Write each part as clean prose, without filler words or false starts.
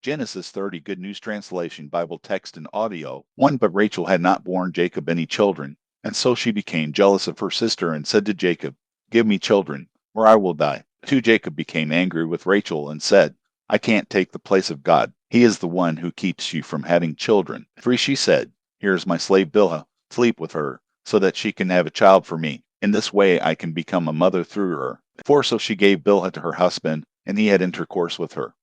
Genesis 30 Good News Translation Bible text and audio. 1. But Rachel had not borne Jacob any children, and so she became jealous of her sister and said to Jacob, Give me children, or I will die. 2. Jacob became angry with Rachel and said, I can't take the place of God. He is the one who keeps you from having children. 3. She said, Here is my slave Bilhah, sleep with her, so that she can have a child for me. In this way I can become a mother through her. 4. So she gave Bilhah to her husband, and he had intercourse with her.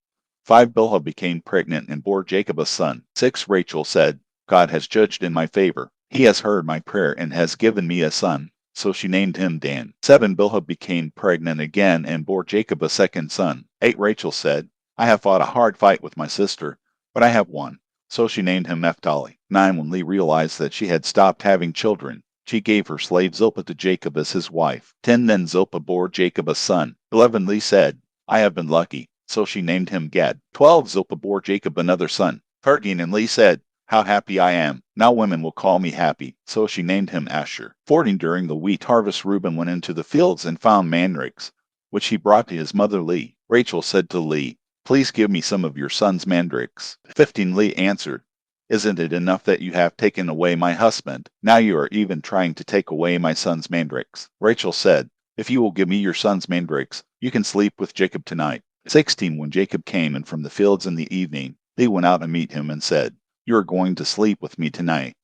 5. Bilhah became pregnant and bore Jacob a son. 6. Rachel said, God has judged in my favor. He has heard my prayer and has given me a son. So she named him Dan. 7. Bilhah became pregnant again and bore Jacob a second son. 8. Rachel said, I have fought a hard fight with my sister, but I have won. So she named him Naphtali. 9. When Leah realized that she had stopped having children, she gave her slave Zilpah to Jacob as his wife. 10. Then Zilpah bore Jacob a son. 11. Leah said, I have been lucky. So she named him Gad. 12. Zilpah bore Jacob another son. 13. And Leah said, How happy I am. Now women will call me happy. So she named him Asher. 14. During the wheat harvest Reuben went into the fields and found mandrakes, which he brought to his mother Leah. Rachel said to Leah, Please give me some of your son's mandrakes. 15. Leah answered, Isn't it enough that you have taken away my husband? Now you are even trying to take away my son's mandrakes. Rachel said, If you will give me your son's mandrakes, you can sleep with Jacob tonight. 16. When Jacob came in from the fields in the evening, Leah went out to meet him and said, You are going to sleep with me tonight,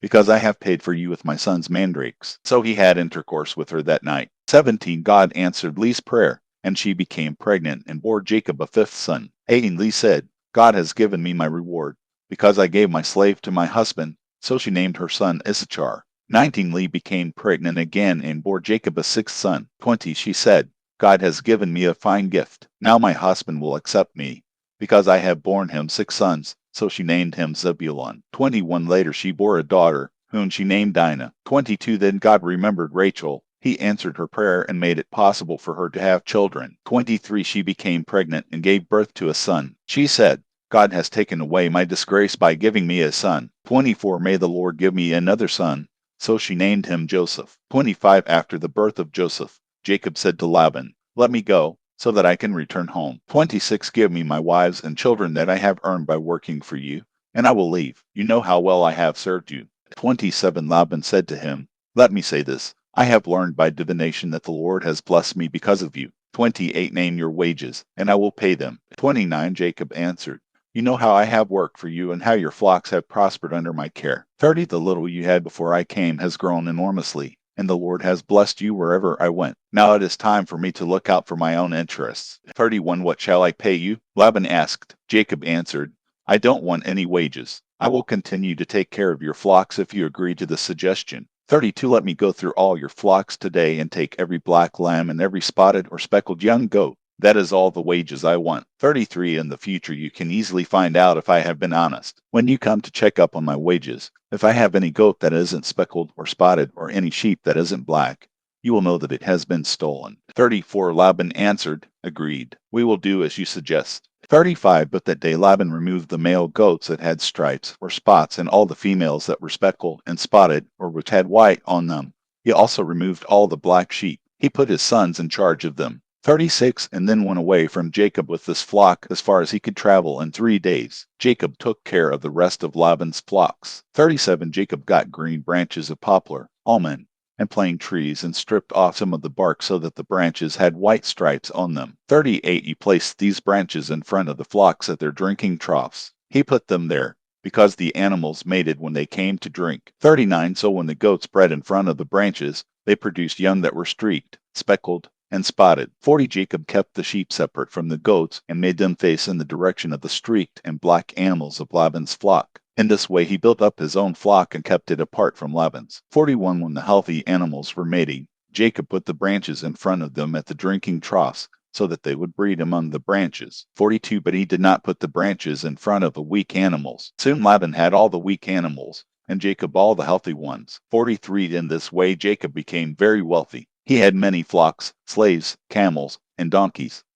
because I have paid for you with my son's mandrakes. So he had intercourse with her that night. 17. God answered Leah's prayer, and she became pregnant and bore Jacob a fifth son. 18. Leah said, God has given me my reward, because I gave my slave to my husband. So she named her son Issachar. 19. Leah became pregnant again and bore Jacob a sixth son. 20. She said, God has given me a fine gift. Now my husband will accept me, because I have borne him 6 sons. So she named him Zebulun. 21. Later she bore a daughter, whom she named Dinah. 22. Then God remembered Rachel. He answered her prayer and made it possible for her to have children. 23. She became pregnant and gave birth to a son. She said, God has taken away my disgrace by giving me a son. 24. May the Lord give me another son. So she named him Joseph. 25. After the birth of Joseph, Jacob said to Laban, Let me go, so that I can return home. 26. Give me my wives and children that I have earned by working for you, and I will leave. You know how well I have served you. 27. Laban said to him, Let me say this. I have learned by divination that the Lord has blessed me because of you. 28. Name your wages, and I will pay them. 29. Jacob answered, You know how I have worked for you and how your flocks have prospered under my care. 30. The little you had before I came has grown enormously, and the Lord has blessed you wherever I went. Now it is time for me to look out for my own interests. 31. What shall I pay you? Laban asked. Jacob answered, I don't want any wages. I will continue to take care of your flocks if you agree to the suggestion. 32. Let me go through all your flocks today and take every black lamb and every spotted or speckled young goat. That is all the wages I want. 33. In the future you can easily find out if I have been honest. When you come to check up on my wages, if I have any goat that isn't speckled or spotted or any sheep that isn't black, you will know that it has been stolen. 34. Laban answered, Agreed. We will do as you suggest. 35. But that day Laban removed the male goats that had stripes or spots and all the females that were speckled and spotted or which had white on them. He also removed all the black sheep. He put his sons in charge of them. 36. And then went away from Jacob with this flock as far as he could travel in 3 days. Jacob took care of the rest of Laban's flocks. 37. Jacob got green branches of poplar, almond, and plane trees and stripped off some of the bark so that the branches had white stripes on them. 38. He placed these branches in front of the flocks at their drinking troughs. He put them there because the animals mated when they came to drink. 39. So when the goats bred in front of the branches, they produced young that were streaked, speckled, and spotted. 40. Jacob kept the sheep separate from the goats and made them face in the direction of the streaked and black animals of Laban's flock. In this way he built up his own flock and kept it apart from Laban's. 41. When the healthy animals were mating, Jacob put the branches in front of them at the drinking troughs, so that they would breed among the branches. 42. But he did not put the branches in front of the weak animals. Soon Laban had all the weak animals, and Jacob all the healthy ones. 43. In this way Jacob became very wealthy. He had many flocks, slaves, camels, and donkeys.